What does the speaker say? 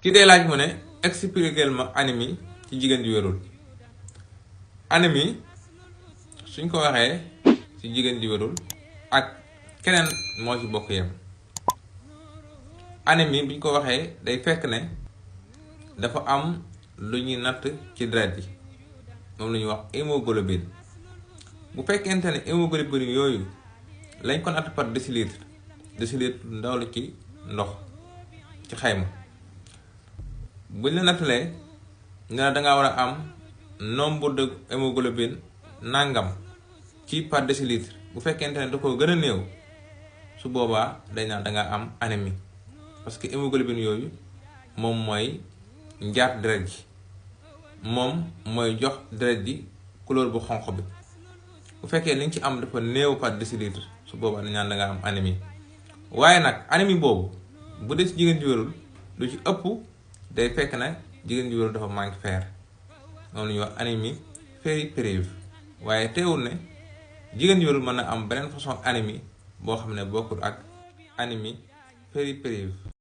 ki dee laaj mu ne expliquer ma anémie ci jigéen ju wérul. anémie suñ ko waxee ci jigéen ju wérul ak keneen moo ci bokk yem. anémie buñ ko waxee day fekk ne dafa am lu ñuy natt ci deret yi moom la ñuy wax hémoglobine. bu fekkente ne hémoglobine yooyu lañ ko natt par décilitre ndaw la ci ndox ci xayma buñ la nattalee nga ne dangaa war a am nombre de hémoglobine nangam ci par décilitre. bu fekkente ne da ko gën a néew su boobaa dañ naan dangaa am anémie parce que hémoglobine yooyu moom mooy njaat deret ji, moom mooy jox deret ji couleur bu xonq bi. bu fekkee li nga ci am dafa néew par décilitre su boobaa dañ naan dangaa am anémie. waaye nag anémie boobu bu dee ci jigéen ji wérul lu ci ëpp day fekk na jigéen ji wérul dafa manque fer, moom la ñuy wax anémie ferriprive. waaye teewul ne jigéen ji wérul mën na am beneen façon anémie boo xam ne bokkul ak anémie ferriprive.